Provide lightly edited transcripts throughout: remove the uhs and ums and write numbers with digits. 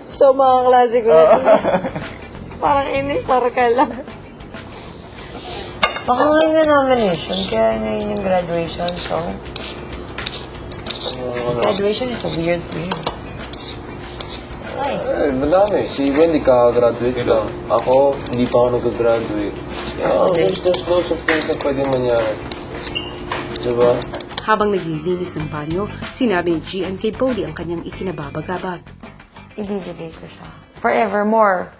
So, mga klase ko na parang inisar ka lang. Baka ngayon na nomination, kaya ngayon yung graduation song. Graduation is a weird thing. Ay. Madami. Si Wendy kaka-graduate lang. Ako, hindi pa ako nag-graduate. There's lots of things na pwede mangyari. Diba? Habang naglilinis ng banyo, sinabi ni Gian kay Bodhi ang kanyang ikinababagabag. Ibibigay ko siya. Forevermore.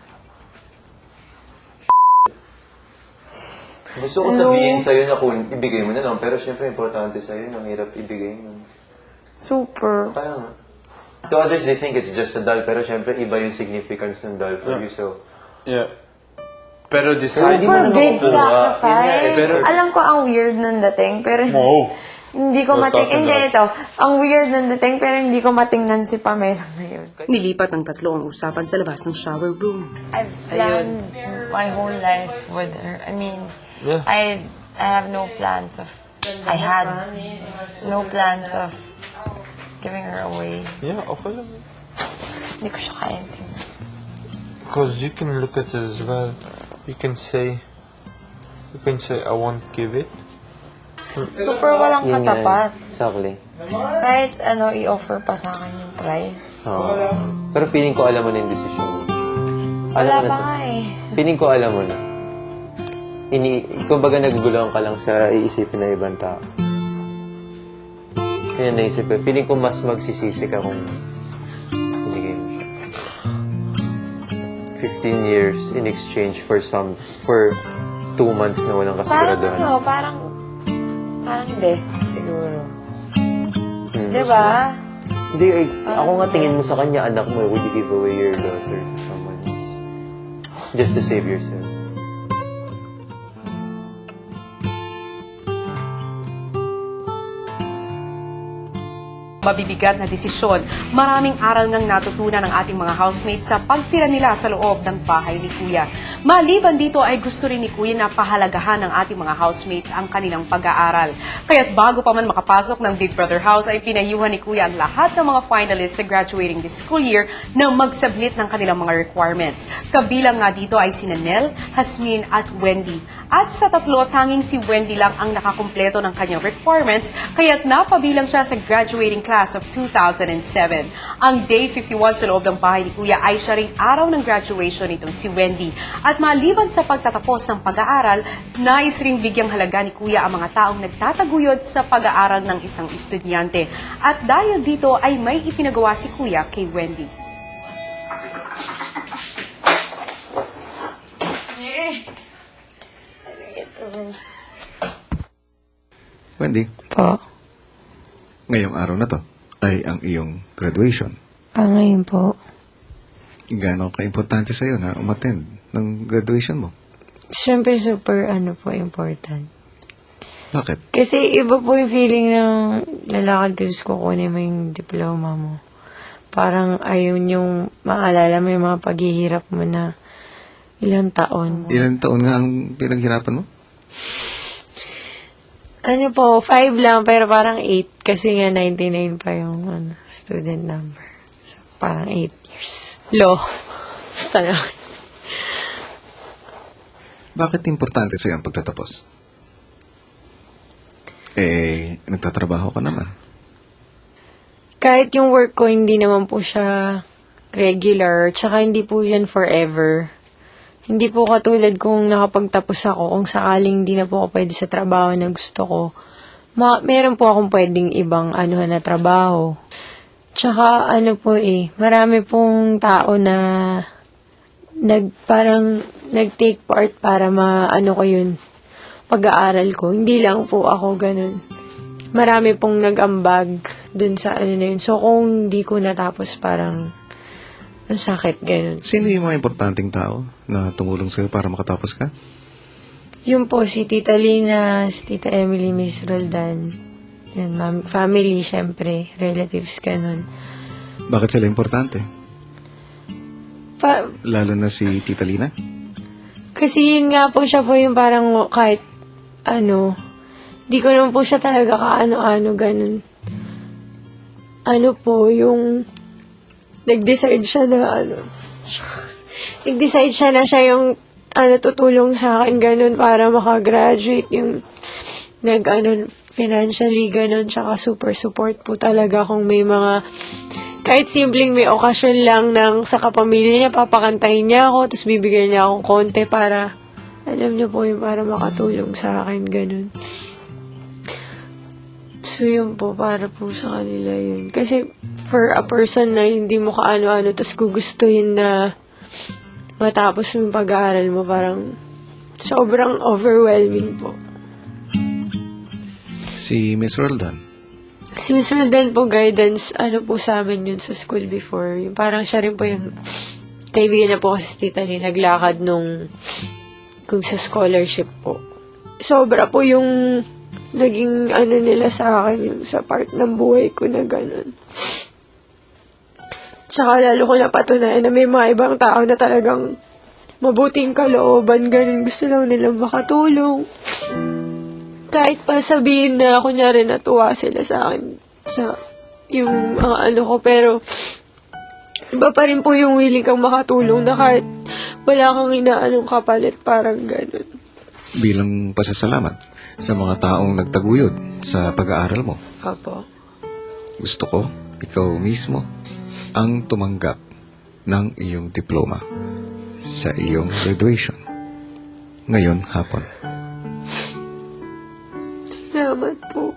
Gusto ko sabihin sa'yo na kung ibigay mo na lang, pero syempre importante sa'yo, ang hirap ibigay mo. Super. Parang, to others, they think it's just a doll, pero syempre iba yung significance ng doll for you, so... Yeah. Pero decide mo Super na big makukuha. sacrifice. Pero- Alam ko ang weird ng dating, pero hindi ko matingnan. Hindi, ito. Ang weird ng dating, pero hindi ko matingnan si Pamela ngayon. Nilipat ng tatlo ang usapan sa labas ng shower room. I've planned my whole life with her. I mean, I have no plans of... I had no plans of giving her away. Yeah, okay lang. Hindi ko siya kaya. Because you can look at it as well. You can say, I won't give it. Super walang katapat. Exactly. Kahit i-offer pa sa akin yung price. Pero feeling ko alam mo na yung decision mo. Wala pa nga eh. Feeling ko alam mo na. Kumbaga naguguluhan ka lang sa iisipin na ibang tao. Kaya naisip ko, feeling ko mas magsisisi ka kung binigay mo siya. 15 years in exchange for 2 months na walang kasiguraduhan. Parang death siguro. Diba? Hindi, ako nga tingin mo sa kanya, anak mo, would you give away your daughter to someone else? Just to save yourself. Mabibigat na desisyon, maraming aral nang natutunan ng ating mga housemates sa pagtira nila sa loob ng bahay ni Kuya. Maliban dito ay gusto rin ni Kuya na pahalagahan ng ating mga housemates ang kanilang pag-aaral. Kaya't bago pa man makapasok ng Big Brother House ay pinayuhan ni Kuya ang lahat ng mga finalists na graduating this school year na mag-submit ng kanilang mga requirements. Kabilang nga dito ay sina Nell, Hasmin at Wendy. At sa tatlo, tanging si Wendy lang ang nakakumpleto ng kanyang requirements, kaya't napabilang siya sa graduating class of 2007. Ang Day 51 sa loob ng bahay ni Kuya ay siya ring araw ng graduation nitong si Wendy. At maliban sa pagtatapos ng pag-aaral, nais ring bigyang halaga ni Kuya ang mga taong nagtataguyod sa pag-aaral ng isang estudyante. At dahil dito ay may ipinagawa si Kuya kay Wendy. Wendy, Po. ngayong araw na to ay ang iyong graduation. Ngayon po. Gaano ka-importante sa'yo na umattend ng graduation mo? Siyempre super important. Bakit? Kasi iba po yung feeling ng lalakad ka sa kukunin mo yung diploma mo. Parang ayun yung maalala mo yung mga paghihirap mo na ilang taon. Ilang taon nga ang pinaghirapan mo? 5 lang, pero parang 8. Kasi nga 99 pa yung student number. So, parang 8 years. Low. Basta na. Bakit importante sa'yo ang pagtatapos? Nagtatrabaho ka naman. Kahit yung work ko, hindi naman po siya regular. Tsaka hindi po yan forever. Hindi po katulad kung nakapagtapos ako, kung sakaling hindi na po ako pwede sa trabaho na gusto ko. Meron po akong pwedeng ibang na trabaho. Tsaka marami pong tao na parang nag-take part para ko yun, pag-aaral ko. Hindi lang po ako ganun. Marami pong nag-ambag dun sa na yun. So kung di ko natapos, parang ang sakit, ganun. Sino yung mga importanteng tao na tumulong sa'yo para makatapos ka? Yun po, si Tita Lina, si Tita Emily, Miss Roldan. Yan, family, syempre. Relatives, ganun. Bakit sila importante? Lalo na si Tita Lina? Kasi yun nga po siya po yung parang kahit di ko naman po siya talaga ganun. Yung nag-decide siya na nag-decide siya na siya yung tutulong sa akin ganun para makagraduate, yung financially ganun, tsaka super support po talaga kung may mga kahit simpleng may okasyon lang sa kapamilya niya, papakantahin niya ako, tapos bibigyan niya akong konti para, alam niyo po, yung para makatulong sa akin, ganun. So, yun po, para po sa kanila yun. Kasi, for a person na hindi mo kaano-ano, tapos gugustuhin na matapos yung pag-aaral mo, parang sobrang overwhelming po. Si Miss Roldan, Si Miss Roldan po, guidance, po sa amin yun sa school before. Yung parang siya rin po yung kaibigan niya po kasi si Tita Lee, naglakad kung sa scholarship po. Sobra po yung naging nila sa akin, yung sa part ng buhay ko na ganun. Tsaka lalo ko napatunayan na may mga ibang tao na talagang mabuting kalooban, ganun. Gusto lang nilang makatulong. Kahit pa sabihin na kunyari natuwa sila sa akin sa yung ko, pero iba pa rin po yung willing kang makatulong na kahit wala kang inaanong kapalit, parang ganun. bilang pasasalamat sa mga taong nagtaguyod sa pag-aaral mo, Apo. gusto ko ikaw mismo ang tumanggap ng iyong diploma sa iyong graduation ngayon hapon. Salamat po.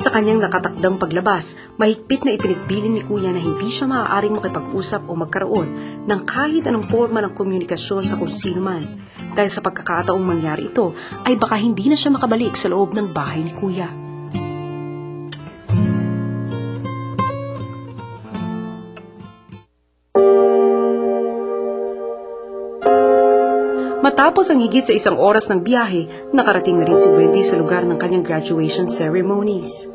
Sa kanyang nakatakdang paglabas, mahigpit na ipinagbilin ni Kuya na hindi siya maaaring makipag-usap o magkaroon ng kahit anong forma ng komunikasyon sa kung sino man. Dahil sa pagkakataong mangyari ito, ay baka hindi na siya makabalik sa loob ng bahay ni Kuya. Matapos ang higit sa 1 oras ng biyahe, nakarating na rin si Wendy sa lugar ng kanyang graduation ceremonies.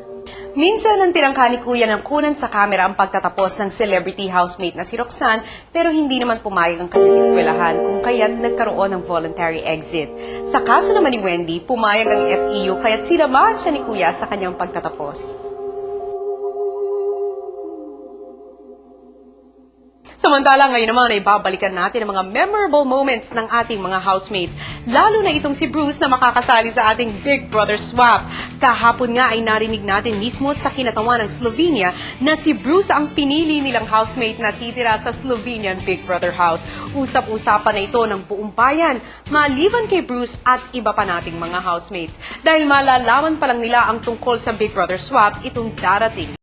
Minsan ang tirangka ni Kuya ng kunan sa kamera ang pagtatapos ng celebrity housemate na si Roxanne, pero hindi naman pumayag ang kanyang eskwelahan kung kaya't nagkaroon ng voluntary exit. Sa kaso naman ni Wendy, pumayag ang FEU kaya't sinamahan siya ni Kuya sa kanyang pagtatapos. Samantala, ngayon naman ay babalikan natin ang mga memorable moments ng ating mga housemates. Lalo na itong si Bruce na makakasali sa ating Big Brother Swap. Kahapon nga ay narinig natin mismo sa kinatawan ng Slovenia na si Bruce ang pinili nilang housemate na titira sa Slovenian Big Brother House. Usap-usapan na ito ng buong bayan, maliban kay Bruce at iba pa nating mga housemates. Dahil malalaman pa lang nila ang tungkol sa Big Brother Swap itong darating